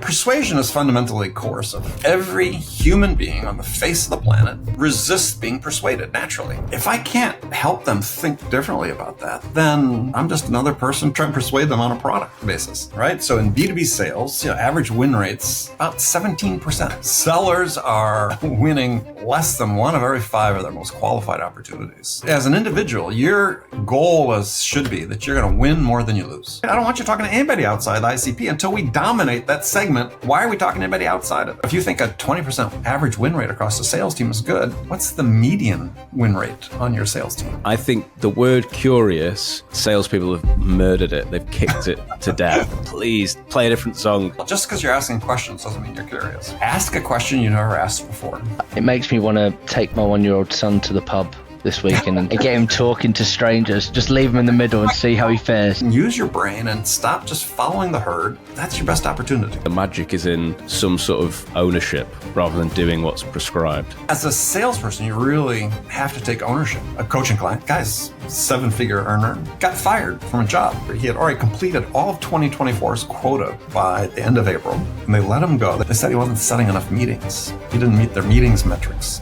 persuasion is fundamentally coercive. Every human being on the face of the planet resists being persuaded naturally. If I can't help them think differently about that, then I'm just another person trying to persuade them on a product basis, right? So in B2B sales, average win rates about 17%. Sellers are winning less than 1 of every 5 of their most qualified opportunities. As an individual, your goal should be that you're going to win more than you lose. I don't want you talking to anybody outside the ICP until we dominate that segment. Why are we talking to anybody outside it? If you think a 20% average win rate across the sales team is good, what's the median win rate on your sales team? I think the word curious, salespeople have murdered it. They've kicked it to death. Please play a different song. Just because you're asking questions doesn't mean you're curious. Ask a question you never asked before. It makes me want to take my 1-year-old son to the pub this weekend and get him talking to strangers. Just leave him in the middle and see how he fares. Use your brain and stop just following the herd. That's your best opportunity. The magic is in some sort of ownership rather than doing what's prescribed. As a salesperson, you really have to take ownership. A coaching client, guy's 7-figure earner, got fired from a job. He had already completed all of 2024's quota by the end of April, and they let him go. They said he wasn't setting enough meetings. He didn't meet their meetings metrics.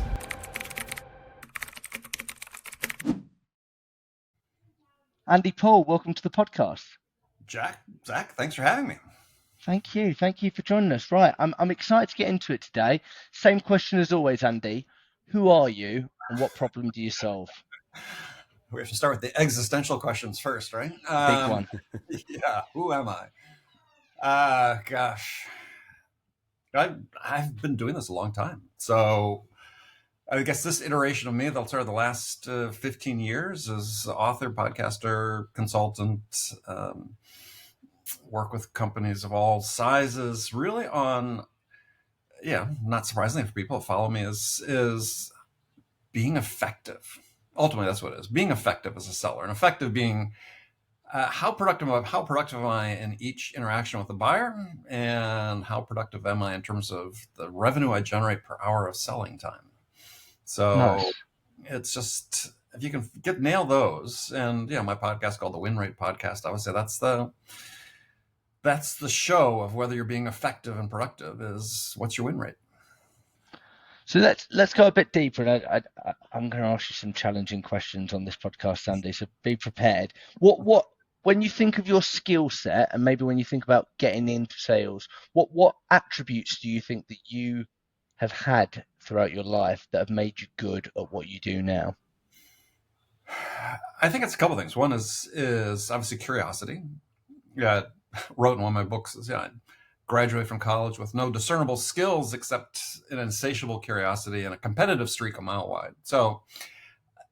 Andy Paul, welcome to the podcast. Zach, thanks for having me. Thank you for joining us. Right, I'm excited to get into it today. Same question as always, Andy. Who are you and what problem do you solve? We have to start with the existential questions first, right? Big one. Yeah, who am I? Gosh, I've been doing this a long time. So I guess this iteration of me, they'll start the last 15 years as author, podcaster, consultant, work with companies of all sizes, really on, not surprisingly for people who follow me, is being effective. Ultimately, that's what it is. Being effective as a seller, and effective being how productive am I in each interaction with the buyer, and how productive am I in terms of the revenue I generate per hour of selling time. So nice. It's just, if you can nail those, and my podcast called the Win Rate Podcast, I would say that's the show of whether you're being effective and productive is what's your win rate. So let's go a bit deeper, and I'm going to ask you some challenging questions on this podcast, Andy. So be prepared. What when you think of your skill set, and maybe when you think about getting into sales, what attributes do you think that you have had throughout your life that have made you good at what you do now? I think it's a couple of things. One is obviously curiosity. Yeah, I wrote in one of my books, I graduated from college with no discernible skills except an insatiable curiosity and a competitive streak a mile wide. So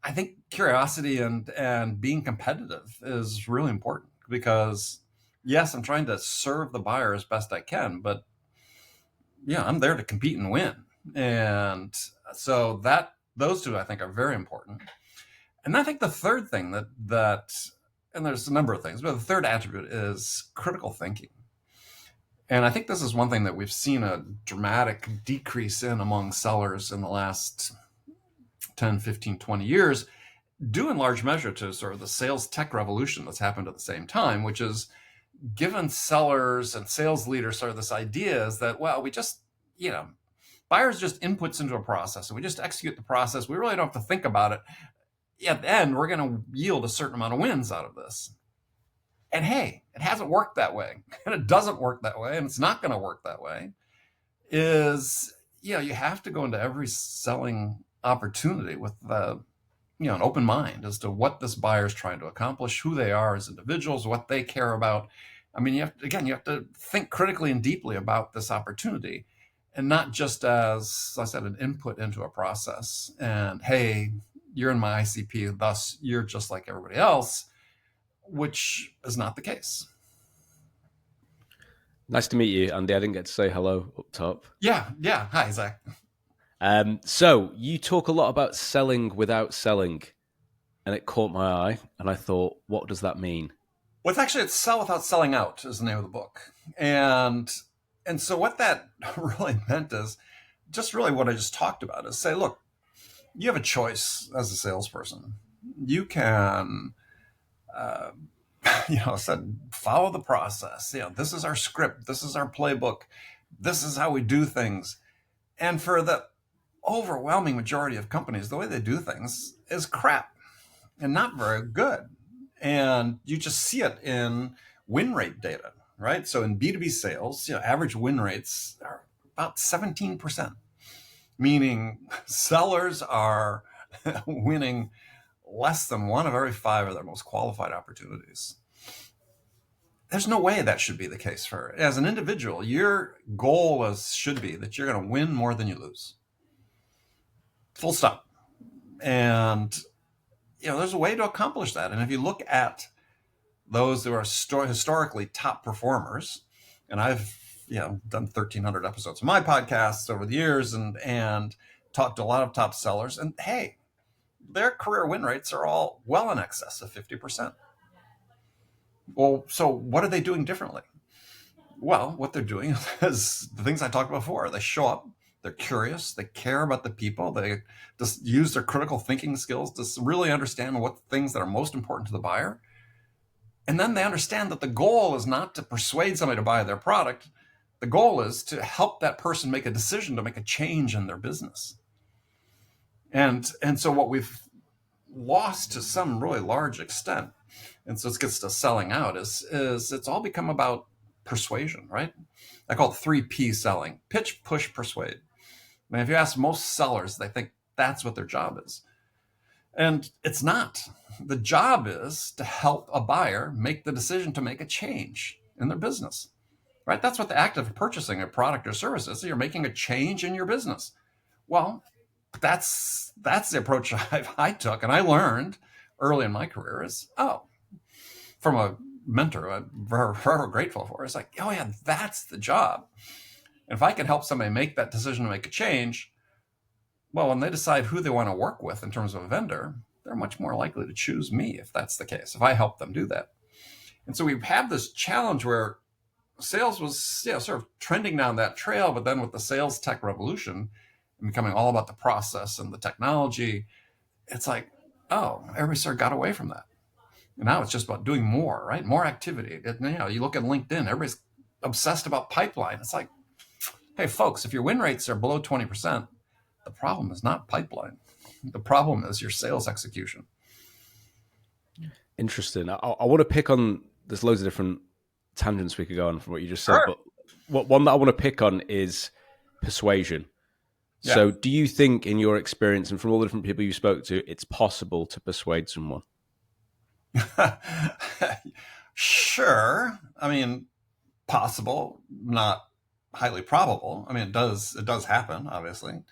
I think curiosity and being competitive is really important because, yes, I'm trying to serve the buyer as best I can, but I'm there to compete and win. And so those two I think are very important. And I think the third thing that and there's a number of things, but the third attribute is critical thinking. And I think this is one thing that we've seen a dramatic decrease in among sellers in the last 10, 15, 20 years, due in large measure to sort of the sales tech revolution that's happened at the same time, which is given sellers and sales leaders sort of this idea is that, well, we just, buyers just inputs into a process and we just execute the process. We really don't have to think about it. At the end, we're going to yield a certain amount of wins out of this. And hey, it hasn't worked that way, and it doesn't work that way, and it's not going to work that way. You have to go into every selling opportunity with an open mind as to what this buyer is trying to accomplish, who they are as individuals, what they care about. I mean, you have to think critically and deeply about this opportunity, and not just as I said, an input into a process. And hey, you're in my ICP, thus you're just like everybody else, which is not the case. Nice to meet you, Andy. I didn't get to say hello up top. Yeah. Hi, Zach. So you talk a lot about selling without selling, and it caught my eye, and I thought, what does that mean? Well, it's sell without selling out is the name of the book. And so what that really meant is just really what I just talked about is say, look, you have a choice as a salesperson. You can said, follow the process. This is our script. This is our playbook. This is how we do things. And for the overwhelming majority of companies, the way they do things is crap and not very good. And you just see it in win rate data, right? So in B2B sales, average win rates are about 17%, meaning sellers are winning less than 1 of every 5 of their most qualified opportunities. There's no way that should be the case for, as an individual, your goal should be that you're going to win more than you lose. Full stop. And, there's a way to accomplish that. And if you look at those who are historically top performers, and I've, done 1,300 episodes of my podcasts over the years and talked to a lot of top sellers, and hey, their career win rates are all well in excess of 50%. Well, so what are they doing differently? Well, what they're doing is the things I talked about before. They show up, they're curious, they care about the people, they just use their critical thinking skills to really understand what things that are most important to the buyer. And then they understand that the goal is not to persuade somebody to buy their product. The goal is to help that person make a decision to make a change in their business. And so what we've lost to some really large extent, and so it gets to selling out, is it's all become about persuasion, right? I call it 3P selling: pitch, push, persuade. I mean, if you ask most sellers, they think that's what their job is. And it's not. The job is to help a buyer make the decision to make a change in their business, right? That's what the act of purchasing a product or service is. So you're making a change in your business. Well, that's the approach I took, and I learned early in my career is, from a mentor I'm very grateful for. It's like, oh yeah, that's the job. And if I can help somebody make that decision to make a change, well, when they decide who they want to work with in terms of a vendor, they're much more likely to choose me if that's the case, if I help them do that. And so we have this challenge where sales was sort of trending down that trail, but then with the sales tech revolution and becoming all about the process and the technology, it's like, everybody sort of got away from that. And now it's just about doing more, right? More activity. You look at LinkedIn, everybody's obsessed about pipeline. It's like, hey, folks, if your win rates are below 20%, the problem is not pipeline. The problem is your sales execution. Interesting. I want to pick on, there's loads of different tangents we could go on from what you just said, Sure. but one that I want to pick on is persuasion. Yeah. So do you think, in your experience and from all the different people you spoke to, it's possible to persuade someone? Sure. I mean, possible, not highly probable. I mean, it does happen, obviously.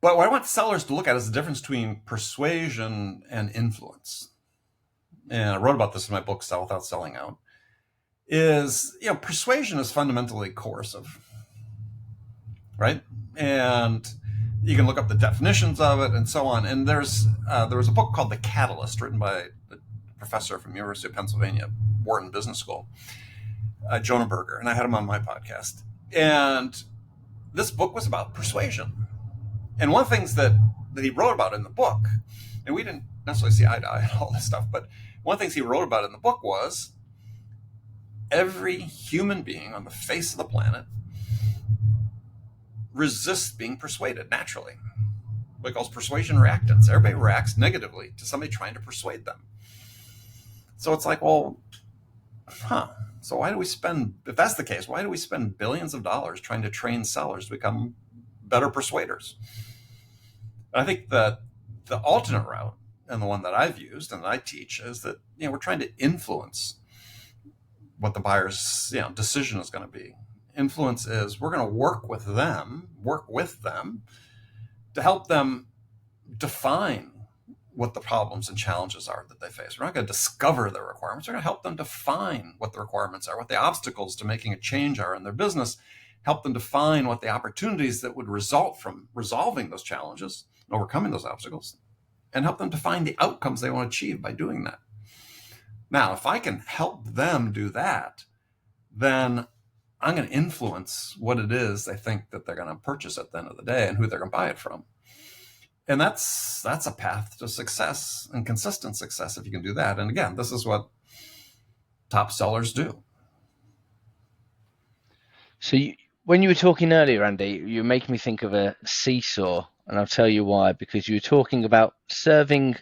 But what I want sellers to look at is the difference between persuasion and influence. And I wrote about this in my book, Sell Without Selling Out. Is, persuasion is fundamentally coercive, right? And you can look up the definitions of it and so on. And there was a book called The Catalyst, written by a professor from University of Pennsylvania, Wharton Business School, Jonah Berger, and I had him on my podcast. And this book was about persuasion. And one of the things that he wrote about in the book, and we didn't necessarily see eye to eye on all this stuff, but one of the things he wrote about in the book was every human being on the face of the planet resists being persuaded naturally. What he calls persuasion reactance. Everybody reacts negatively to somebody trying to persuade them. So it's like, well, so why do we spend, if that's the case, why do we spend billions of dollars trying to train sellers to become better persuaders? I think that the alternate route, and the one that I've used and that I teach, is that we're trying to influence what the buyer's decision is going to be. Influence is we're going to work with them to help them define what the problems and challenges are that they face. We're not going to discover their requirements. We're going to help them define what the requirements are, what the obstacles to making a change are in their business, help them define what the opportunities that would result from resolving those challenges, overcoming those obstacles, and help them define the outcomes they want to achieve by doing that. Now, if I can help them do that, then I'm going to influence what it is they think that they're going to purchase at the end of the day and who they're going to buy it from. And that's a path to success and consistent success if you can do that. And again, this is what top sellers do. So when you were talking earlier, Andy, you were making me think of a seesaw, and I'll tell you why. Because you were talking about serving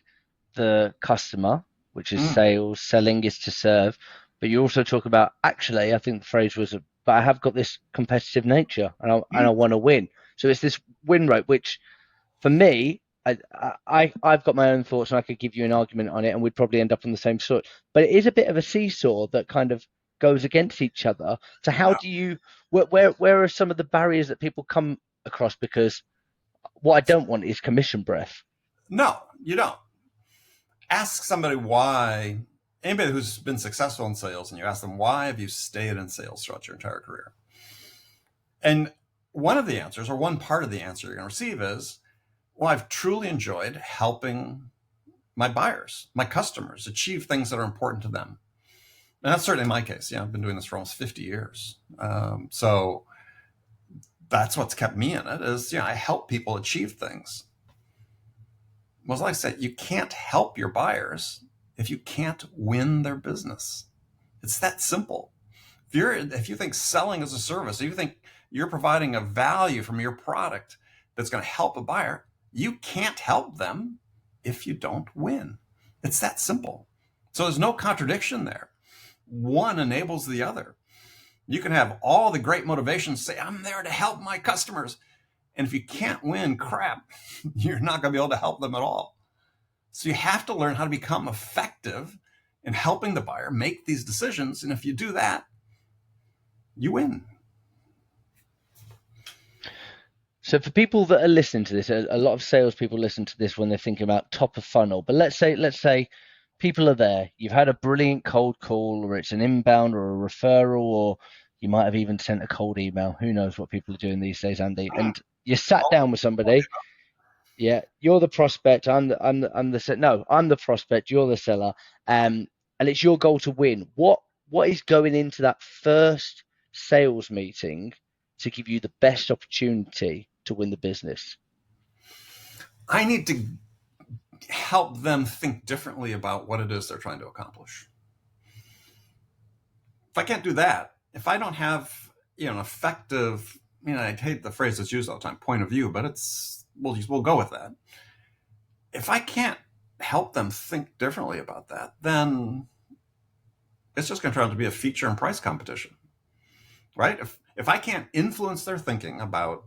the customer, which is sales. Selling is to serve. But you also talk about, actually, I think the phrase was, but I have got this competitive nature, and I want to win. So it's this win rate, which for me, I've got my own thoughts, and I could give you an argument on it, and we'd probably end up on the same sort. But it is a bit of a seesaw that kind of goes against each other. So how do you, where are some of the barriers that people come across? Because what I don't want is commission breath. No, you don't. Ask somebody why. Anybody who's been successful in sales, and you ask them, why have you stayed in sales throughout your entire career? And one of the answers, or one part of the answer you're going to receive is, well, I've truly enjoyed helping my buyers, my customers, achieve things that are important to them. And that's certainly my case. Yeah, I've been doing this for almost 50 years. So that's what's kept me in it, is, I help people achieve things. Well, like I said, you can't help your buyers if you can't win their business. It's that simple. If you think selling is a service, if you think you're providing a value from your product that's going to help a buyer, you can't help them if you don't win. It's that simple. So there's no contradiction there. One enables the other. You can have all the great motivations, say, I'm there to help my customers. And if you can't win, crap, you're not going to be able to help them at all. So you have to learn how to become effective in helping the buyer make these decisions. And if you do that, you win. So for people that are listening to this, a lot of salespeople listen to this when they're thinking about top of funnel. But let's say people are there. You've had a brilliant cold call, or it's an inbound or a referral, or you might have even sent a cold email. Who knows what people are doing these days, Andy? And you sat down with somebody. Yeah, you're the prospect. I'm the prospect. You're the seller. And it's your goal to win. What is going into that first sales meeting to give you the best opportunity to win the business? I need to help them think differently about what it is they're trying to accomplish. If I can't do that, if I don't have an effective, I hate the phrase that's used all the time, point of view, but we'll go with that. If I can't help them think differently about that, then it's just going to turn out to be a feature and price competition, right? If I can't influence their thinking about,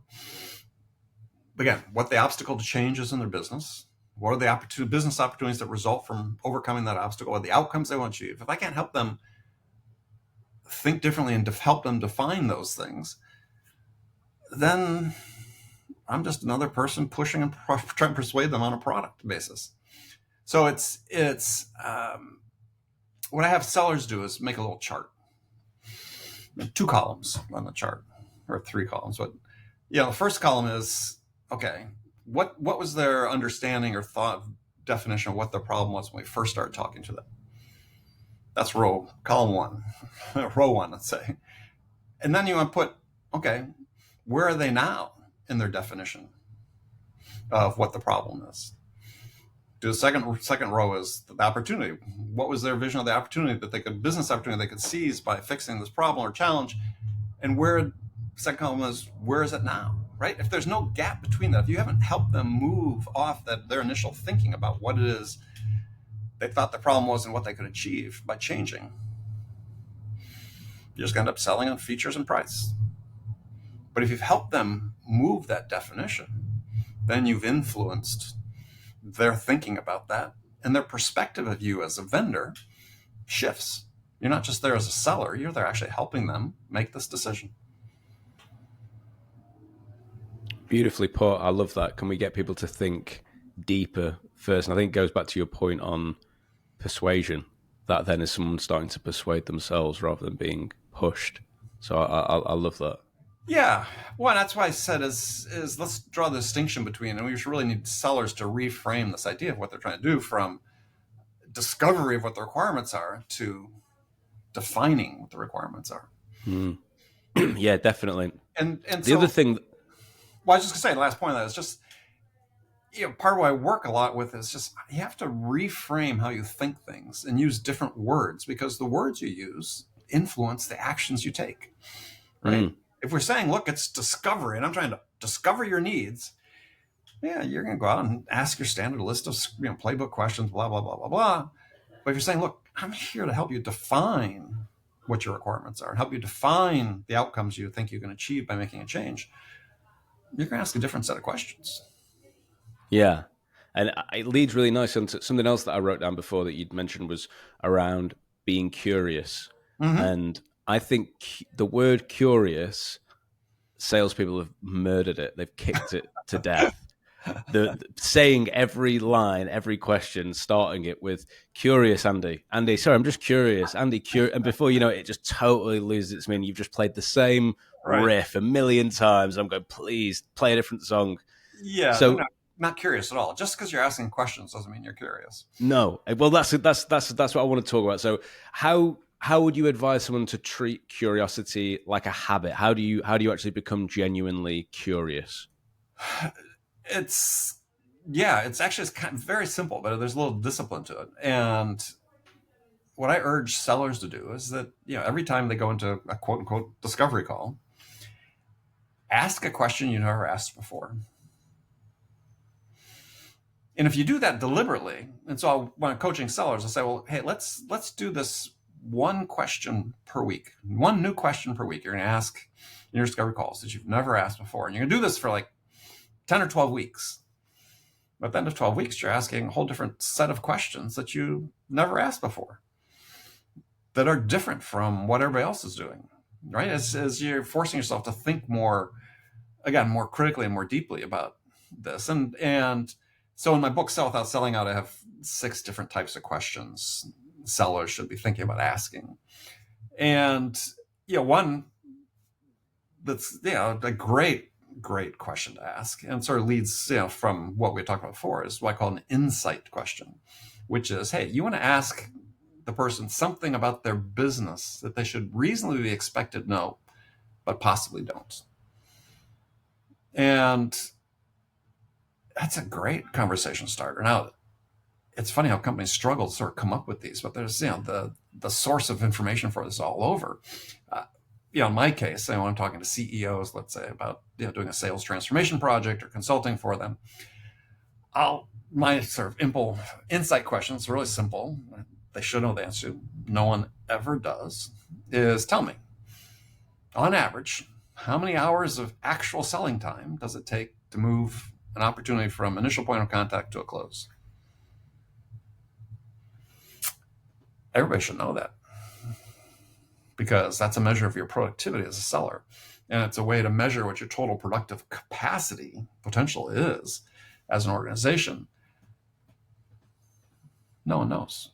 again, what the obstacle to change is in their business, what are the business opportunities that result from overcoming that obstacle, or the outcomes they want to achieve, if I can't help them think differently and help them define those things, then I'm just another person pushing and trying to persuade them on a product basis. So it's what I have sellers do is make a little chart, 2 columns on the chart, or 3 columns. But the first column is, okay, what was their understanding or thought definition of what the problem was when we first started talking to them? That's column 1, row 1, let's say. And then you want to put, okay, where are they now in their definition of what the problem is? Do the second row is the opportunity. What was their vision of the opportunity business opportunity they could seize by fixing this problem or challenge? And second column is, where is it now, right? If there's no gap between that, if you haven't helped them move off their initial thinking about what it is they thought the problem was and what they could achieve by changing, you're just going to end up selling on features and price. But if you've helped them move that definition, then you've influenced their thinking about that, and their perspective of you as a vendor shifts. You're not just there as a seller, you're there actually helping them make this decision. Beautifully put. I love that. Can we get people to think deeper first? And I think it goes back to your point on persuasion, that then is someone starting to persuade themselves rather than being pushed. So I love that. Yeah. Well, that's why I said is let's draw the distinction between, and we really need sellers to reframe this idea of what they're trying to do from discovery of what the requirements are to defining what the requirements are. Yeah, definitely. And the other thing. Well, I was just going to say, the last point of that is just, part of what I work a lot with is just you have to reframe how you think things and use different words, because the words you use influence the actions you take, right? If we're saying, look, it's discovery, and I'm trying to discover your needs, yeah, you're going to go out and ask your standard list of playbook questions, blah, blah, blah, blah, blah. But if you're saying, look, I'm here to help you define what your requirements are and help you define the outcomes you think you can achieve by making a change, you're going to ask a different set of questions. Yeah. And it leads really nice into something else that I wrote down before that you'd mentioned was around being curious. And I think the word curious, salespeople have murdered it. They've kicked it to death. The saying every line, every question, starting it with curious, Andy. Andy, sorry, I'm just curious. Andy, and before you know it, it just totally loses its meaning. You've just played the same riff a million times. I'm going, please play a different song. Yeah. So not curious at all. Just because you're asking questions doesn't mean you're curious. No. Well, that's what I want to talk about. So how would you advise someone to treat curiosity like a habit? How do you actually become genuinely curious? It's actually kind of very simple, but there's a little discipline to it. And what I urge sellers to do is that, every time they go into a quote unquote discovery call, ask a question you never asked before. And if you do that deliberately, and so when I'm coaching sellers, I'll say, well, hey, let's do this one question per week, one new question per week. You're going to ask in your discovery calls that you've never asked before. And you're going to do this for like 10 or 12 weeks. But at the end of 12 weeks, you're asking a whole different set of questions that you never asked before that are different from what everybody else is doing, right? As you're forcing yourself to think more critically and more deeply about this. And so in my book, Sell Without Selling Out, I have 6 different types of questions sellers should be thinking about asking. And, one that's, a great question to ask, and sort of leads from what we talked about before, is what I call an insight question, which is, hey, you want to ask the person something about their business that they should reasonably be expected to know, but possibly don't. And that's a great conversation starter. Now, it's funny how companies struggle to sort of come up with these, but there's the source of information for this all over. In my case, when I'm talking to CEOs, let's say, about doing a sales transformation project or consulting for them, my sort of insight questions are really simple. They should know the answer. No one ever does. Is tell me, on average, how many hours of actual selling time does it take to move an opportunity from initial point of contact to a close? Everybody should know that, because that's a measure of your productivity as a seller. And it's a way to measure what your total productive capacity potential is as an organization. No one knows.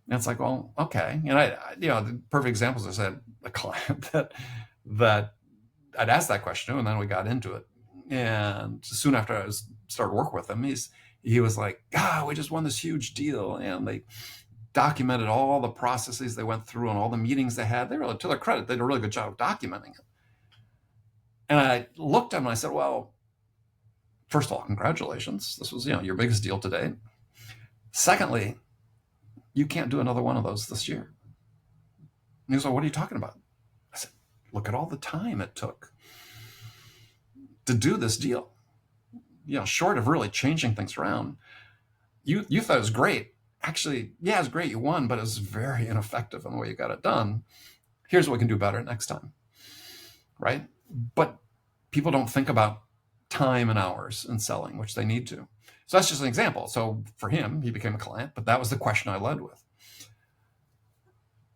And it's like, well, okay. And the perfect example is I said a client that I'd asked that question, and then we got into it. And soon after I started work with him, he was like, we just won this huge deal. And they documented all the processes they went through and all the meetings they had. They really, to their credit, they did a really good job of documenting it. And I looked at him and I said, well, first of all, congratulations. This was, your biggest deal to date. Secondly, you can't do another one of those this year. And he was like, what are you talking about? I said, look at all the time it took to do this deal. Short of really changing things around. You thought it was great. Actually, yeah, it's great you won, but it was very ineffective in the way you got it done. Here's what we can do better next time, right? But people don't think about time and hours in selling, which they need to. So that's just an example. So for him, he became a client, but that was the question I led with.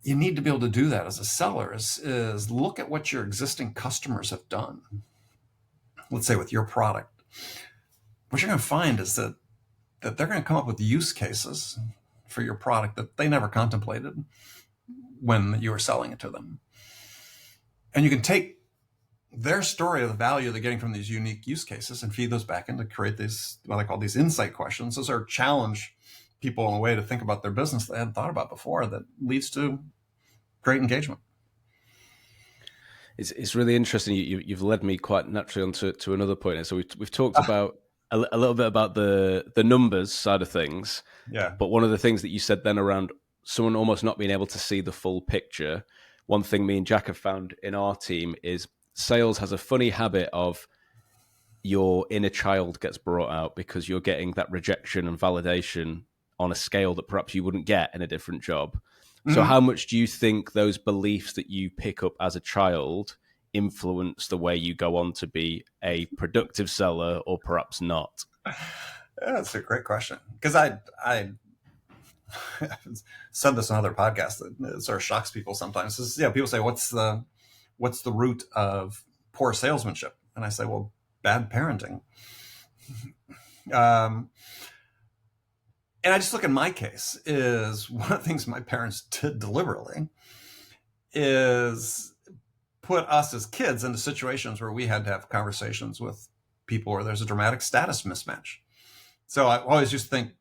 You need to be able to do that as a seller, is look at what your existing customers have done. Let's say with your product. What you're going to find is that they're going to come up with use cases for your product that they never contemplated when you were selling it to them. And you can take their story of the value they're getting from these unique use cases and feed those back in to create these, what I call these insight questions. Those are challenge people in a way to think about their business they hadn't thought about before, that leads to great engagement. It's really interesting. You've led me quite naturally onto another point. So we've talked about a little bit about the numbers side of things. Yeah. But one of the things that you said then around someone almost not being able to see the full picture, one thing me and Jack have found in our team is sales has a funny habit of your inner child gets brought out because you're getting that rejection and validation on a scale that perhaps you wouldn't get in a different job. So how much do you think those beliefs that you pick up as a child influence the way you go on to be a productive seller or perhaps not? That's a great question, because I said this on other podcasts that it sort of shocks people sometimes. Is, people say, what's the root of poor salesmanship? And I say, well, bad parenting. And I just look at my case, is one of the things my parents did deliberately is put us as kids into situations where we had to have conversations with people where there's a dramatic status mismatch. So I always used to think,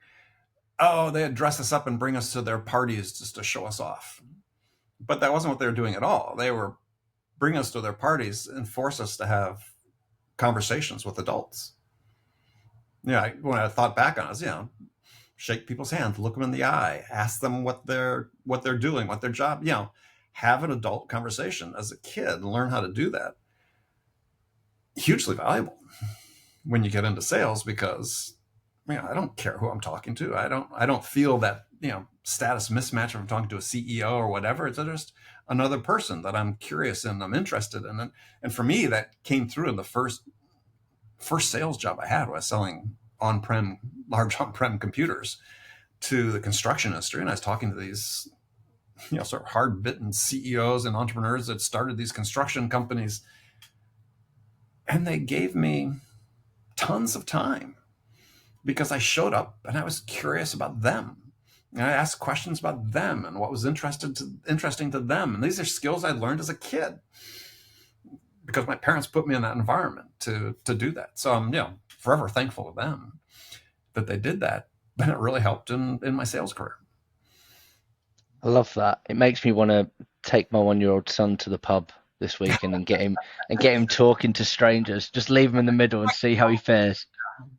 oh, they'd dress us up and bring us to their parties just to show us off. But that wasn't what they were doing at all. They were bringing us to their parties and force us to have conversations with adults. When I thought back on it, shake people's hands, look them in the eye, ask them what they're doing, what their job, have an adult conversation as a kid and learn how to do that. Hugely valuable when you get into sales, because I don't care who I'm talking to. I don't feel that, status mismatch if I'm talking to a CEO or whatever. It's just another person that I'm curious in, I'm interested in. And for me, that came through in the first sales job I had, was selling large on-prem computers to the construction industry. And I was talking to these, sort of hard-bitten CEOs and entrepreneurs that started these construction companies. And they gave me tons of time because I showed up and I was curious about them. And I asked questions about them and what was interesting to them. And these are skills I learned as a kid because my parents put me in that environment to do that. So I'm, forever thankful to them that they did that. And it really helped in my sales career. I love that. It makes me want to take my 1-year-old son to the pub this weekend and get him talking to strangers. Just leave him in the middle and see how he fares.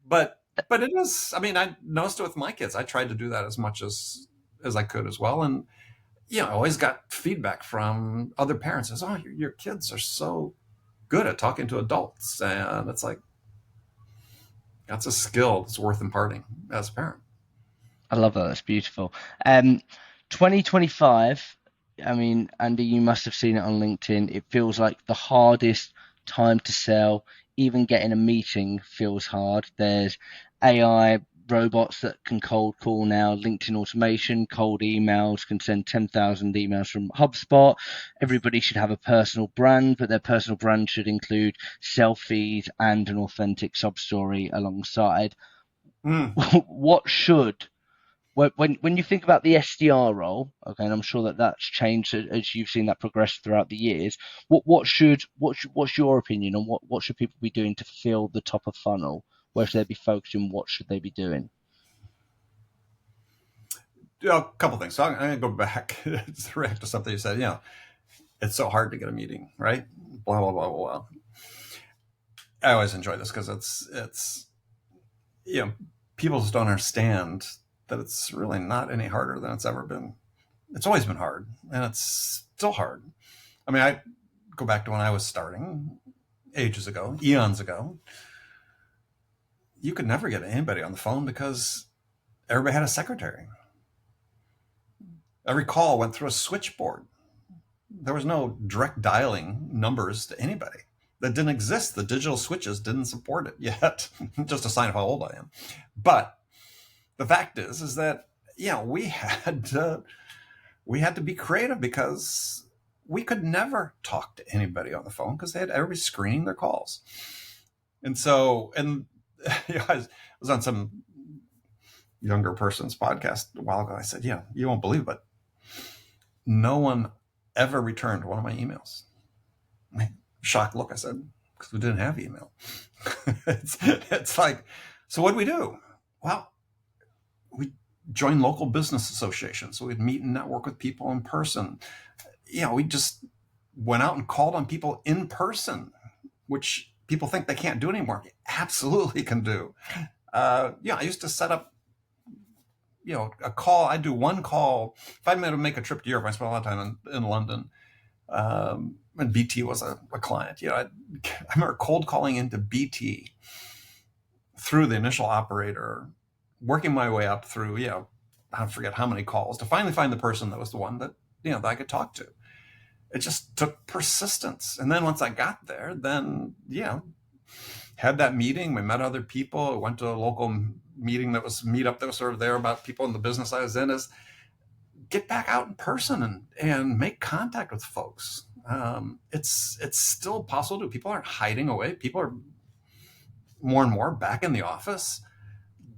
But it is, I noticed it with my kids. I tried to do that as much as I could as well. And, I always got feedback from other parents as, oh, your kids are so good at talking to adults. And it's like, that's a skill that's worth imparting as a parent. I love that. That's beautiful. 2025, Andy, you must have seen it on LinkedIn. It feels like the hardest time to sell. Even getting a meeting feels hard. There's AI robots that can cold call now, LinkedIn automation, cold emails, can send 10,000 emails from HubSpot. Everybody should have a personal brand, but their personal brand should include selfies and an authentic sub-story alongside. What should, when you think about the SDR role, okay, and I'm sure that that's changed as you've seen that progress throughout the years, what's your opinion on what should people be doing to fill the top of funnel? Where should they be focusing? What should they be doing? A couple things. So I'm going to go back to something you said. It's so hard to get a meeting, right? Blah, blah, blah, blah, blah. I always enjoy this because it's people just don't understand that it's really not any harder than it's ever been. It's always been hard, and it's still hard. I go back to when I was starting ages ago, eons ago. You could never get anybody on the phone because everybody had a secretary. Every call went through a switchboard. There was no direct dialing numbers to anybody. That didn't exist. The digital switches didn't support it yet. Just a sign of how old I am. But the fact is that we had to be creative because we could never talk to anybody on the phone because they had everybody screening their calls. And so, I was on some younger person's podcast a while ago. I said, you won't believe it, but no one ever returned one of my emails. Shocked look, I said, because we didn't have email. It's like, so what did we do? Well, we joined local business associations. So we'd meet and network with people in person. We just went out and called on people in person, which people think they can't do anymore. You absolutely can do. I used to set up, a call. I do one call. If I had to make a trip to Europe, I spent a lot of time in London. And BT was a client. I remember cold calling into BT through the initial operator, working my way up through, I forget how many calls to finally find the person that was the one that, that I could talk to. It just took persistence. And then once I got there, then, had that meeting. We met other people. I went to a local meetup that was sort of there about people in the business I was in. Is get back out in person and make contact with folks. It's still possible to do. People aren't hiding away. People are more and more back in the office.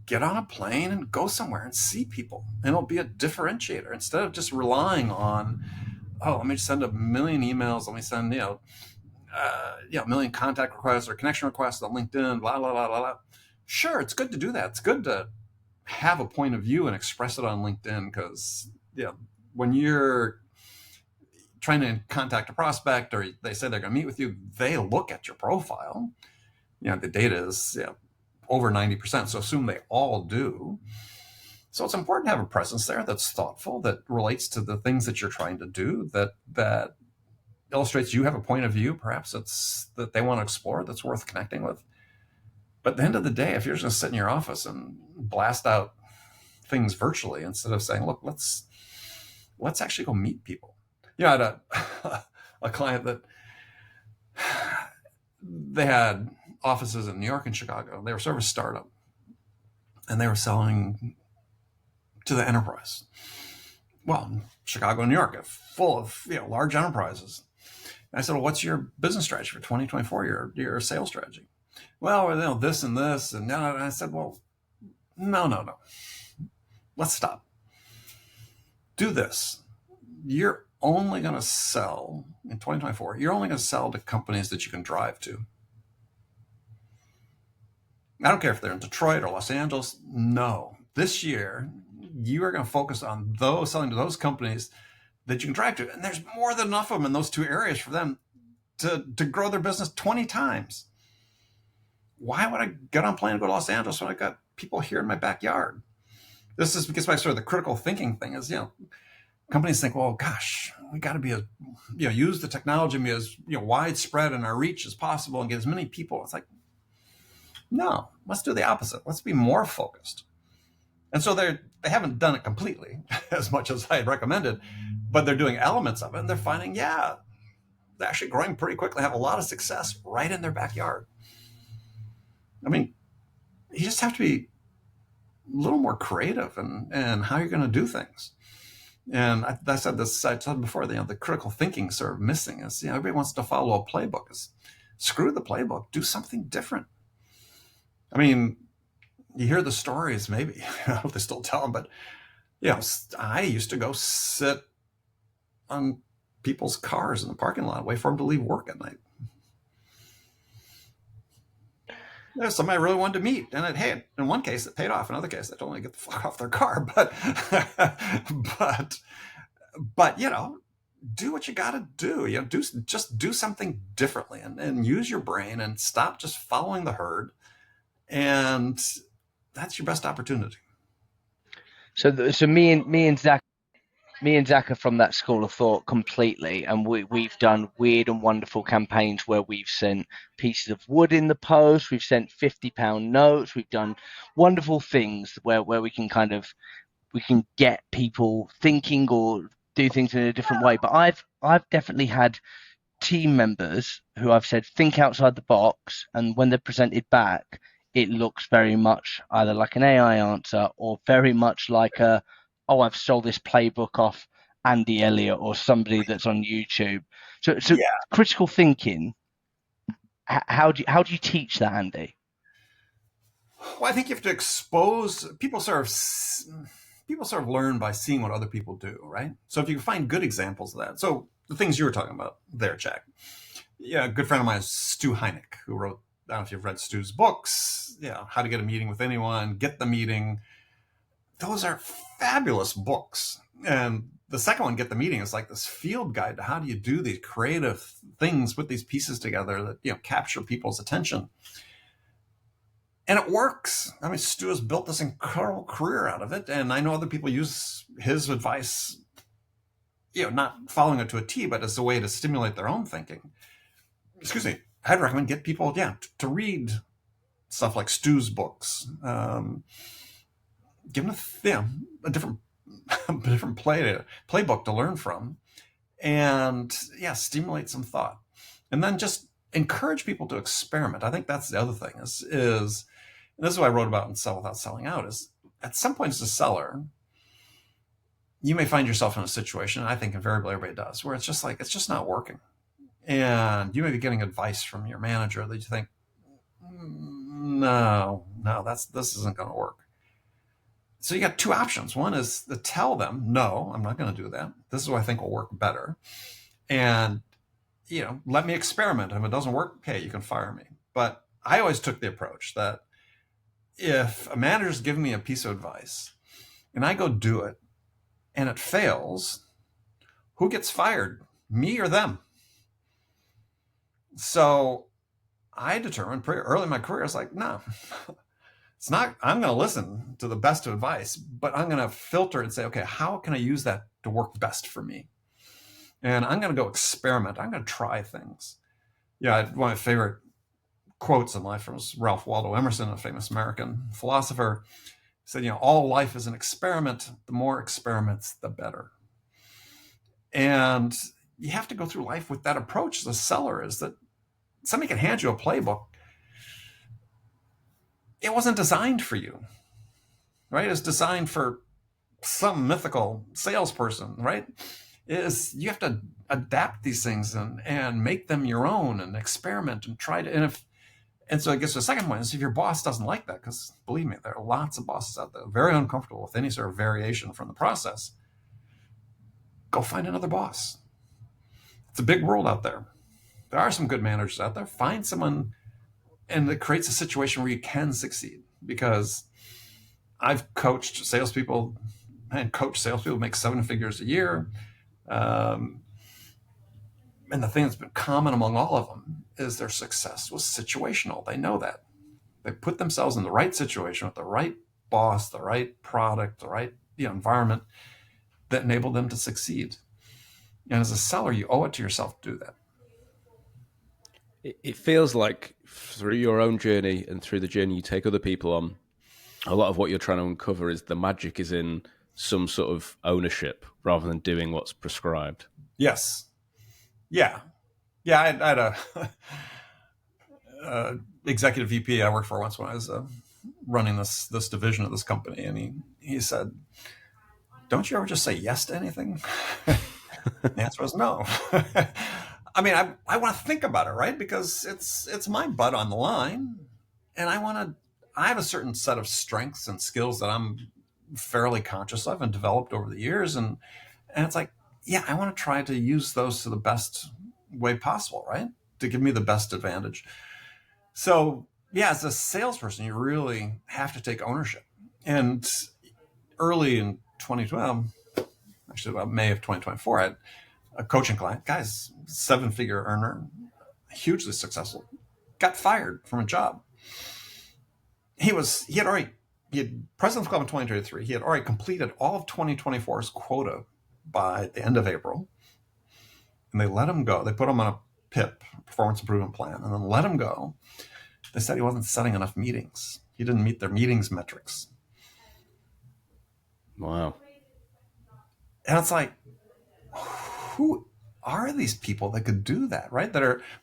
Get on a plane and go somewhere and see people. And it'll be a differentiator instead of just relying on, let me send a million emails. Let me send, a million contact requests or connection requests on LinkedIn, blah, blah, blah, blah, blah. Sure, it's good to do that. It's good to have a point of view and express it on LinkedIn because, when you're trying to contact a prospect or they say they're going to meet with you, they look at your profile. The data is over 90%, so assume they all do. So it's important to have a presence there that's thoughtful, that relates to the things that you're trying to do, that illustrates you have a point of view. Perhaps it's that they want to explore, that's worth connecting with. But at the end of the day, if you're just going to sit in your office and blast out things virtually instead of saying, look, let's actually go meet people. I had a client that they had offices in New York and Chicago. They were sort of a startup, and they were selling to the enterprise. Well, Chicago and New York are full of large enterprises. And I said, well, what's your business strategy for 2024? Your sales strategy? Well, this and this and no. And I said, well, no. Let's stop. Do this. You're only going to sell in 2024. You're only going to sell to companies that you can drive to. I don't care if they're in Detroit or Los Angeles. No, this year you are going to focus on selling to those companies that you can drive to. And there's more than enough of them in those two areas for them to grow their business 20 times. Why would I get on a plane and go to Los Angeles when I got people here in my backyard? This is because my sort of the critical thinking thing is, companies think, well, gosh, we got to be use the technology and be as widespread in our reach as possible and get as many people. It's like, no, let's do the opposite. Let's be more focused. And so they haven't done it completely as much as I had recommended, but they're doing elements of it, and they're finding, they're actually growing pretty quickly, have a lot of success right in their backyard. I mean, you just have to be a little more creative and how you're going to do things. And I said before, the critical thinking sort of missing is, everybody wants to follow a playbook. Screw the playbook, do something different. I mean, you hear the stories, maybe, I don't know if they still tell them, but, I used to go sit on people's cars in the parking lot, wait for them to leave work at night. There's somebody I really wanted to meet. And in one case, it paid off. In another case, they told me to get the fuck off their car. But do what you got to do. Just do something differently and use your brain and stop just following the herd. And that's your best opportunity. So me and Zach are from that school of thought completely, and we've done weird and wonderful campaigns where we've sent pieces of wood in the post, we've sent £50 notes, we've done wonderful things where we can get people thinking or do things in a different way. But I've definitely had team members who I've said think outside the box, and when they're presented back, it looks very much either like an AI answer or very much like I've stole this playbook off Andy Elliott or somebody that's on YouTube. So critical thinking, how do you teach that, Andy? Well, I think you have to expose people. Sort of learn by seeing what other people do, right? So if you can find good examples of that, so the things you were talking about there, Jack. A good friend of mine is Stu Heineck, who wrote, I don't know if you've read Stu's books, How to Get a Meeting with Anyone, Get the Meeting. Those are fabulous books. And the second one, Get the Meeting, is like this field guide to how do you do these creative things, put these pieces together that, capture people's attention. And it works. I mean, Stu has built this incredible career out of it. And I know other people use his advice, not following it to a T, but as a way to stimulate their own thinking. Excuse me. I'd recommend get people, to read stuff like Stu's books. Give them a different playbook to learn from, and stimulate some thought, and then just encourage people to experiment. I think that's the other thing is and this is what I wrote about in Sell Without Selling Out, is at some point as a seller, you may find yourself in a situation, and I think invariably everybody does, where it's just not working. And you may be getting advice from your manager that you think, no, this isn't going to work. So you got two options. One is to tell them, no, I'm not going to do that. This is what I think will work better. And, let me experiment. If it doesn't work, okay, you can fire me. But I always took the approach that if a manager's giving me a piece of advice and I go do it and it fails, who gets fired? Me or them? So I determined pretty early in my career, I was like, no, it's not, I'm going to listen to the best of advice, but I'm going to filter and say, okay, how can I use that to work best for me? And I'm going to go experiment. I'm going to try things. One of my favorite quotes in life was Ralph Waldo Emerson, a famous American philosopher. He said, all life is an experiment. The more experiments, the better. And you have to go through life with that approach as a seller, is that somebody can hand you a playbook. It wasn't designed for you, right? It's designed for some mythical salesperson, right? You have to adapt these things and make them your own and experiment and try to, and so I guess the second point is if your boss doesn't like that, because believe me, there are lots of bosses out there very uncomfortable with any sort of variation from the process, go find another boss. It's a big world out there. There are some good managers out there. Find someone, and it creates a situation where you can succeed. Because I've coached salespeople make 7 figures a year. And the thing that's been common among all of them is their success was situational. They know that. They put themselves in the right situation with the right boss, the right product, the right environment that enabled them to succeed. And as a seller, you owe it to yourself to do that. It feels like through your own journey and through the journey you take other people on, a lot of what you're trying to uncover is the magic is in some sort of ownership rather than doing what's prescribed. Yes. Yeah. I had a executive VP I worked for once when I was running this division of this company, and he said, "Don't you ever just say yes to anything?" The answer was no. I mean, I want to think about it, right? Because it's my butt on the line, and I have a certain set of strengths and skills that I'm fairly conscious of and developed over the years, and it's like, I want to try to use those to the best way possible, right? To give me the best advantage. So, as a salesperson, you really have to take ownership. And early in 2012, actually about May of 2024, I had a coaching client, guy's 7-figure earner, hugely successful, got fired from a job. He had President's Club in 2023. He had already completed all of 2024's quota by the end of April. And they let him go. They put him on a PIP, performance improvement plan, and then let him go. They said he wasn't setting enough meetings. He didn't meet their meetings metrics. Wow. And it's like, who are these people that could do that, right?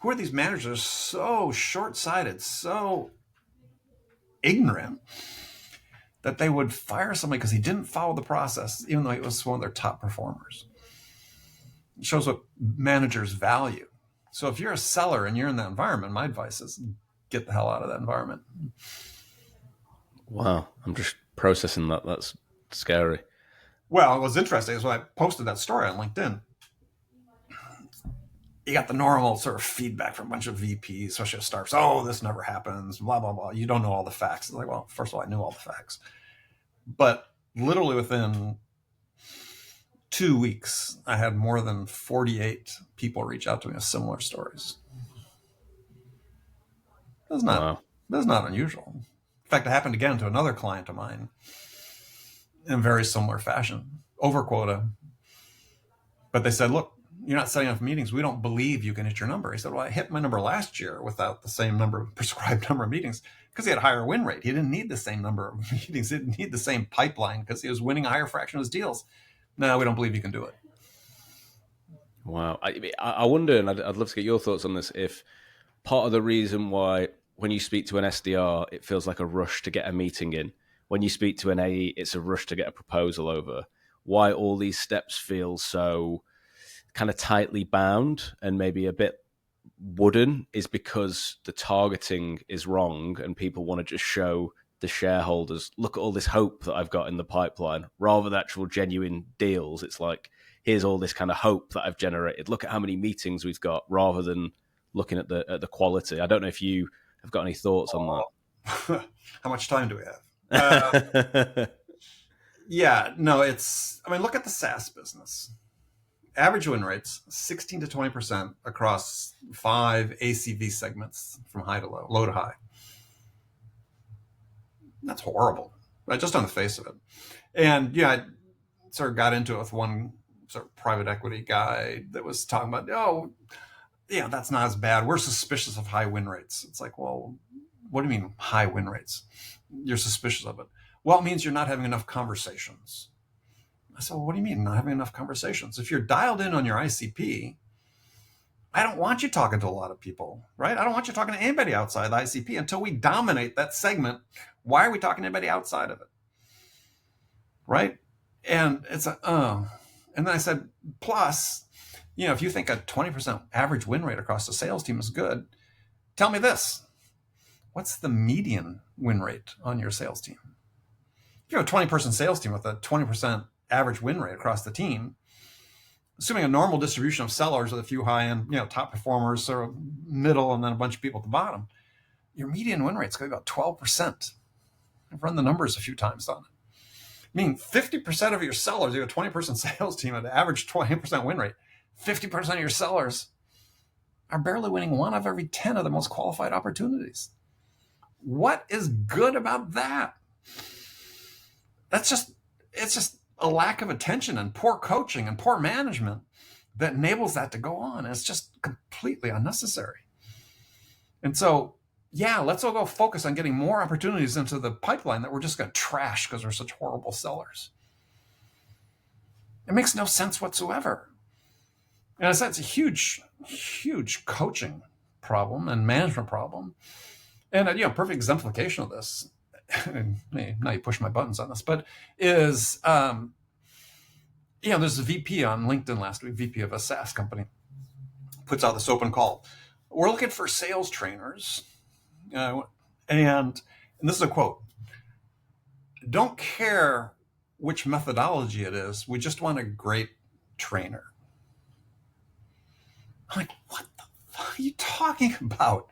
Who are these managers so short-sighted, so ignorant that they would fire somebody because he didn't follow the process, even though he was one of their top performers? It shows what managers value. So if you're a seller and you're in that environment, my advice is get the hell out of that environment. Wow. I'm just processing that. That's scary. Well, it was interesting is when I posted that story on LinkedIn, you got the normal sort of feedback from a bunch of VPs, especially at startups. Oh, this never happens, blah, blah, blah. You don't know all the facts. It's like, well, first of all, I knew all the facts. But literally within 2 weeks, I had more than 48 people reach out to me with similar stories. That's not unusual. In fact, it happened again to another client of mine in a very similar fashion, over quota. But they said, look, you're not setting enough meetings. We don't believe you can hit your number. He said, well, I hit my number last year without the same prescribed number of meetings because he had a higher win rate. He didn't need the same number of meetings. He didn't need the same pipeline because he was winning a higher fraction of his deals. No, we don't believe you can do it. Wow. I wonder, and I'd love to get your thoughts on this, if part of the reason why when you speak to an SDR, it feels like a rush to get a meeting in. When you speak to an AE, it's a rush to get a proposal over. Why all these steps feel so kind of tightly bound and maybe a bit wooden is because the targeting is wrong and people want to just show the shareholders, look at all this hope that I've got in the pipeline, rather than actual genuine deals. It's like, here's all this kind of hope that I've generated. Look at how many meetings we've got, rather than looking at the quality. I don't know if you have got any thoughts on that. How much time do we have? Yeah, no, look at the SaaS business. Average win rates, 16 to 20% across 5 ACV segments from high to low, low to high. That's horrible, right? Just on the face of it. And yeah, I sort of got into it with one sort of private equity guy that was talking about, that's not as bad. We're suspicious of high win rates. It's like, well, what do you mean high win rates? You're suspicious of it. Well, it means you're not having enough conversations. I said, well, what do you mean not having enough conversations? If you're dialed in on your ICP, I don't want you talking to a lot of people, right? I don't want you talking to anybody outside the ICP until we dominate that segment. Why are we talking to anybody outside of it? Right? And it's and then I said, plus, if you think a 20% average win rate across the sales team is good, tell me this. What's the median win rate on your sales team? If you have a 20-person sales team with a 20% average win rate across the team, assuming a normal distribution of sellers with a few high-end, top performers, sort of middle, and then a bunch of people at the bottom, your median win rate is going to be about 12%. I've run the numbers a few times on it. I mean, 50% of your sellers, you have a 20-person sales team at an average 20% win rate. 50% of your sellers are barely winning 1 of every 10 of the most qualified opportunities. What is good about that? It's just a lack of attention and poor coaching and poor management that enables that to go on. It's just completely unnecessary. And so, let's all go focus on getting more opportunities into the pipeline that we're just going to trash because we're such horrible sellers. It makes no sense whatsoever. And I said, it's a huge, huge coaching problem and management problem. And perfect exemplification of this, now you push my buttons on this, but is, there's a VP on LinkedIn last week, VP of a SaaS company, puts out this open call. We're looking for sales trainers. And this is a quote. Don't care which methodology it is. We just want a great trainer. I'm like, what the fuck are you talking about?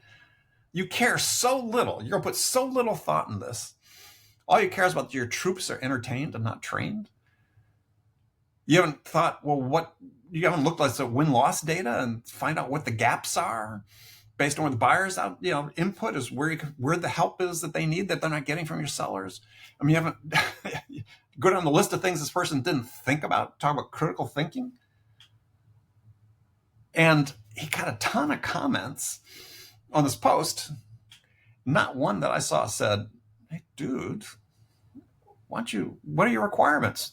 You care so little. You're going to put so little thought in this. All you care is about your troops are entertained and not trained. You haven't thought, you haven't looked at the win-loss data and find out what the gaps are based on what the buyers out, input is where the help is that they need that they're not getting from your sellers. I mean, you haven't go down the list of things this person didn't think about, talk about critical thinking. And he got a ton of comments on this post. Not one that I saw said, hey, dude, what are your requirements?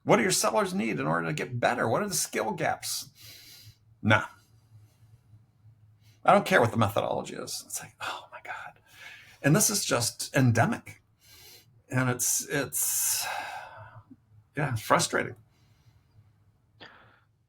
What do your sellers need in order to get better? What are the skill gaps? Nah. I don't care what the methodology is. It's like, oh my God. And this is just endemic. And it's frustrating.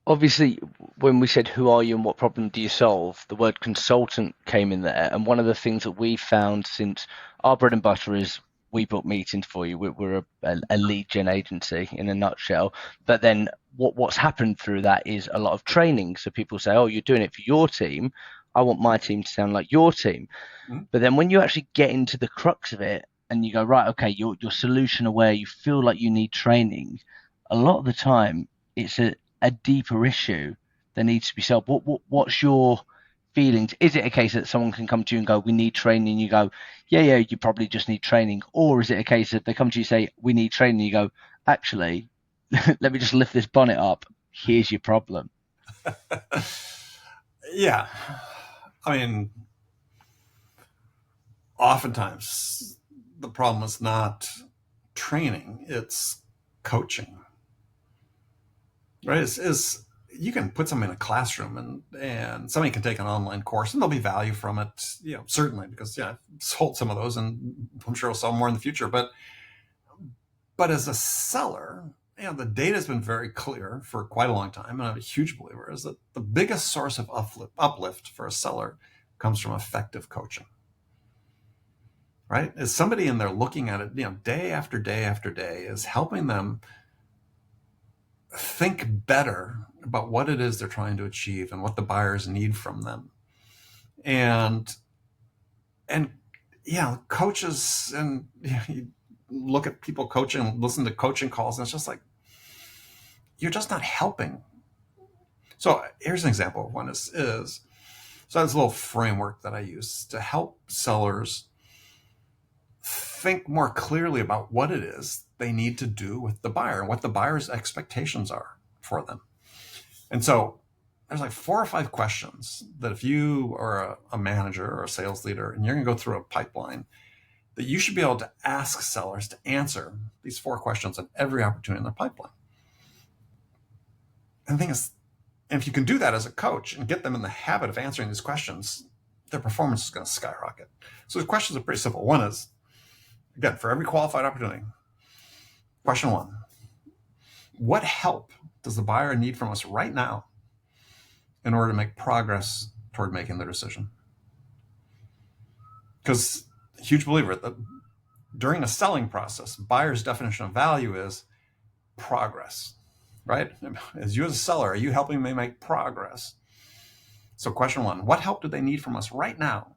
Obviously, when we said, who are you and what problem do you solve, the word consultant came in there. And one of the things that we found, since our bread and butter is we book meetings for you, we're a lead gen agency in a nutshell. But then what's happened through that is a lot of training. So people say, oh, you're doing it for your team. I want my team to sound like your team. Mm-hmm. But then when you actually get into the crux of it and you go, right, okay, you're solution aware, you feel like you need training. a lot of the time it's a deeper issue that needs to be solved. What's your feelings? Is it a case that someone can come to you and go, we need training, and you go, yeah, you probably just need training? Or is it a case that they come to you and say, we need training, and you go, actually, let me just lift this bonnet up, here's your problem? Yeah. I mean, oftentimes the problem is not training, it's coaching. Right? Is you can put somebody in a classroom and somebody can take an online course and there'll be value from it, certainly, because I've sold some of those and I'm sure I'll sell more in the future. But as a seller, the data has been very clear for quite a long time, and I'm a huge believer is that the biggest source of uplift for a seller comes from effective coaching. Right? Is somebody in there looking at it, day after day after day, is helping them think better about what it is they're trying to achieve and what the buyers need from them. And coaches, and you look at people coaching, listen to coaching calls, and it's just like, you're just not helping. So here's an example of one so that's a little framework that I use to help sellers think more clearly about what it is they need to do with the buyer and what the buyer's expectations are for them. And so there's like 4 or 5 questions that if you are a manager or a sales leader and you're going to go through a pipeline, that you should be able to ask sellers to answer these 4 questions on every opportunity in their pipeline. And the thing is, and if you can do that as a coach and get them in the habit of answering these questions, their performance is going to skyrocket. So the questions are pretty simple. One is, again, for every qualified opportunity, question 1, what help does the buyer need from us right now in order to make progress toward making their decision? Because huge believer that during a selling process, buyer's definition of value is progress, right? As you as a seller, are you helping me make progress? So question 1, what help do they need from us right now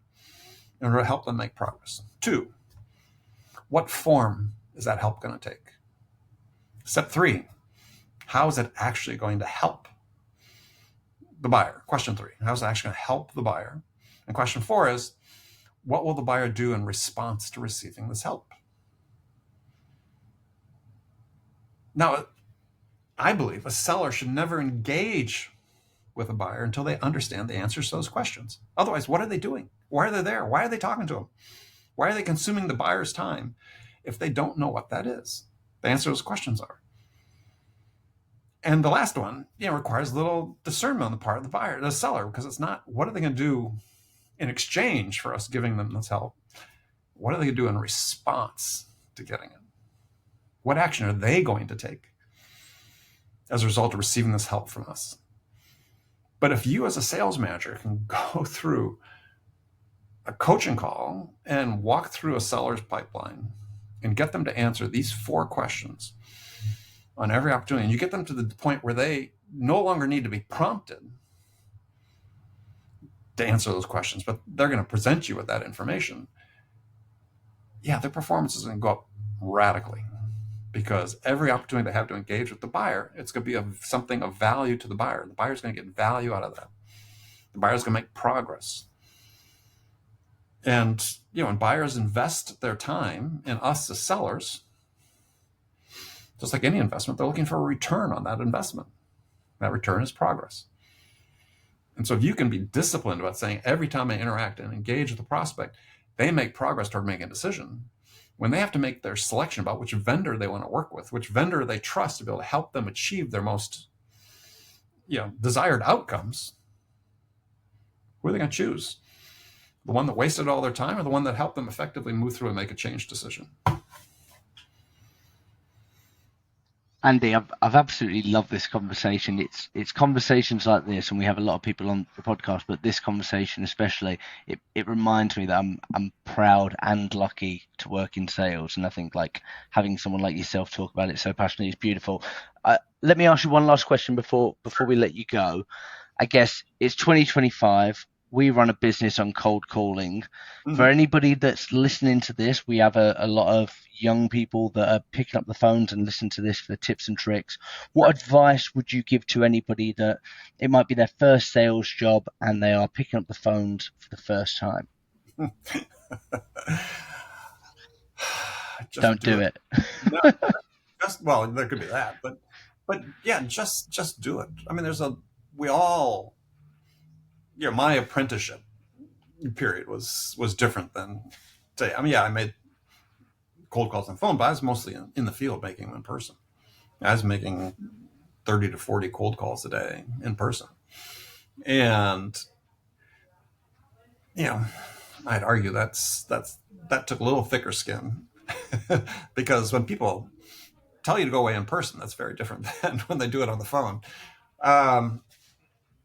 in order to help them make progress? 2, what form is that help going to take? Step 3, how is it actually going to help the buyer? Question 3, how is it actually going to help the buyer? And question 4 is, what will the buyer do in response to receiving this help? Now, I believe a seller should never engage with a buyer until they understand the answers to those questions. Otherwise, what are they doing? Why are they there? Why are they talking to them? Why are they consuming the buyer's time if they don't know what that is? The answer to those questions are. And the last one, requires a little discernment on the part of the buyer, the seller, because it's not, what are they going to do in exchange for us giving them this help? What are they going to do in response to getting it? What action are they going to take as a result of receiving this help from us? But if you as a sales manager can go through a coaching call and walk through a seller's pipeline and get them to answer these 4 questions on every opportunity, and you get them to the point where they no longer need to be prompted to answer those questions, but they're going to present you with that information, their performance is going to go up radically, because every opportunity they have to engage with the buyer, it's going to be something of value to the buyer. The buyer's going to get value out of that. The buyer's going to make progress. And, when buyers invest their time in us as sellers, just like any investment, they're looking for a return on that investment. That return is progress. And so if you can be disciplined about saying every time they interact and engage with the prospect, they make progress toward making a decision. When they have to make their selection about which vendor they want to work with, which vendor they trust to be able to help them achieve their most, desired outcomes, who are they going to choose? The one that wasted all their time, or the one that helped them effectively move through and make a change decision? Andy, I've absolutely loved this conversation. It's conversations like this, and we have a lot of people on the podcast, but this conversation especially, it reminds me that I'm proud and lucky to work in sales, and I think like having someone like yourself talk about it so passionately is beautiful. Let me ask you one last question before we let you go. I guess it's 2025. we run a business on cold calling. For Mhm. anybody that's listening to this, we have a lot of young people that are picking up the phones and listen to this for tips and tricks. What advice would you give to anybody that it might be their first sales job and they are picking up the phones for the first time? Just Don't do do it. it. No, just, well, there could be that, but yeah, just do it. I mean, we all, my apprenticeship period was different than today. I mean, yeah, I made cold calls on the phone, but I was mostly in the field making them in person. I was making 30 to 40 cold calls a day in person. And, you know, I'd argue that took a little thicker skin because when people tell you to go away in person, that's very different than when they do it on the phone. Um,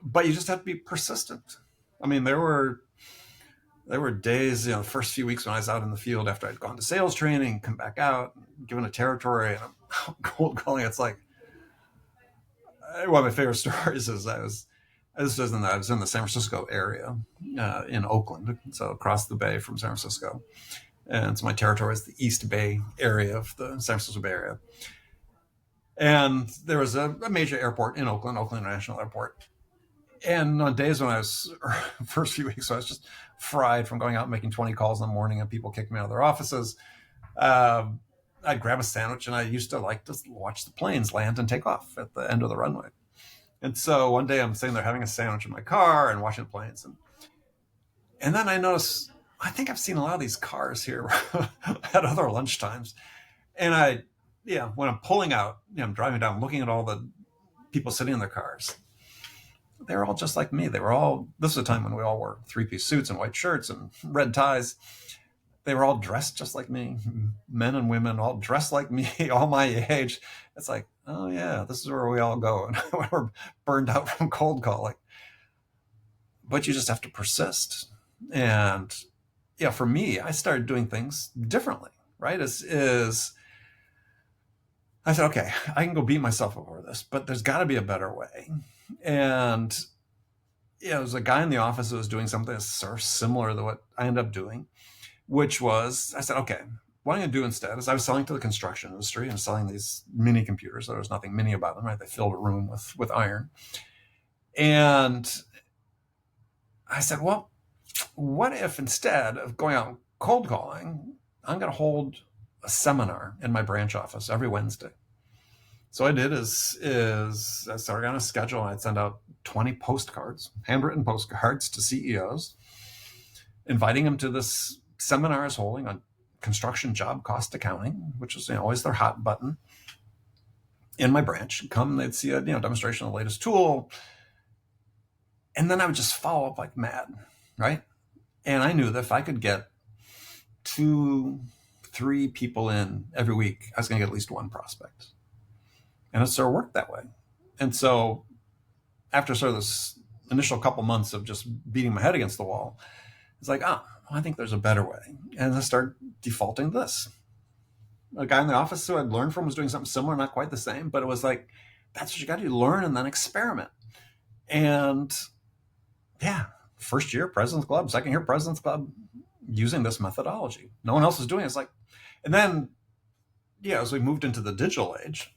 but you just have to be persistent. I mean, there were days, the first few weeks when I was out in the field after I'd gone to sales training, come back out, given a territory, and I'm cold calling. It's like one of my favorite stories is I was in the San Francisco area, in Oakland, so across the bay from San Francisco, and so my territory is the East Bay area of the San Francisco Bay Area. And there was a major airport in Oakland International Airport. And on days when I was first few weeks, I was just fried from going out and making 20 calls in the morning and people kicked me out of their offices. I'd grab a sandwich and I used to like to watch the planes land and take off at the end of the runway. And so one day I'm sitting there having a sandwich in my car and watching the planes. And then I notice, I think I've seen a lot of these cars here at other lunchtimes. And when I'm pulling out, I'm driving down, looking at all the people sitting in their cars. They were all just like me. This was a time when we all wore 3-piece suits and white shirts and red ties. They were all dressed just like me, men and women, all dressed like me, all my age. It's like, oh yeah, this is where we all go. And we're burned out from cold calling. But you just have to persist. And yeah, for me, I started doing things differently, right? I said, okay, I can go beat myself up over this, but there's got to be a better way. And there was a guy in the office that was doing something sort of similar to what I ended up doing, which was, I said, okay, what I'm going to do instead is I was selling to the construction industry and selling these mini computers. There was nothing mini about them, right? They filled a room with iron. And I said, well, what if instead of going out cold calling, I'm going to hold a seminar in my branch office every Wednesday. So what I did is I started on a schedule. I'd send out 20 postcards, handwritten postcards to CEOs, inviting them to this seminar I was holding on construction job cost accounting, which is always their hot button in my branch. Come, they'd see a demonstration of the latest tool, and then I would just follow up like mad, right? And I knew that if I could get 2-3 people in every week, I was going to get at least one prospect. And it sort of worked that way. And so after sort of this initial couple months of just beating my head against the wall, it's like, I think there's a better way. And I started defaulting to this. A guy in the office who I'd learned from was doing something similar, not quite the same, but it was like, that's what you got to do, learn and then experiment. And yeah, first year, President's Club, second year, President's Club, using this methodology. No one else is doing it. It's like, and then, as we moved into the digital age,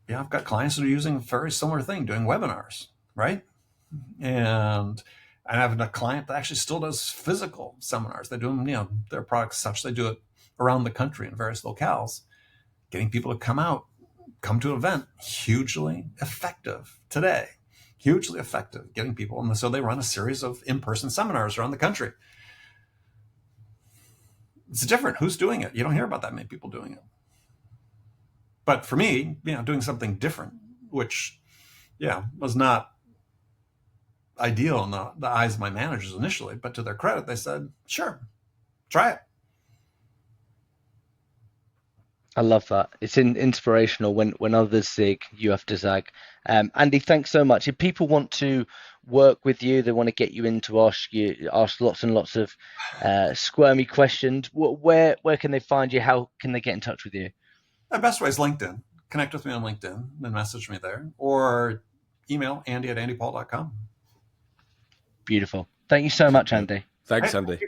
I've got clients that are using a very similar thing, doing webinars, right? And I have a client that actually still does physical seminars. They do them, their products such, they do it around the country in various locales, getting people to come to an event, hugely effective today, hugely effective getting people. And so they run a series of in-person seminars around the country. It's different. Who's doing it? You don't hear about that many people doing it. But for me, doing something different, which, was not ideal in the eyes of my managers initially, but to their credit, they said, sure, try it. I love that. It's inspirational. When others zig, you have to zag. Andy, thanks so much. If people want to work with you, they want to get you in to ask lots and lots of squirmy questions, where can they find you? How can they get in touch with you? The best way is LinkedIn. Connect with me on LinkedIn and message me there, or email Andy@andypaul.com. Beautiful. Thank you so much, Andy. Thanks, Andy.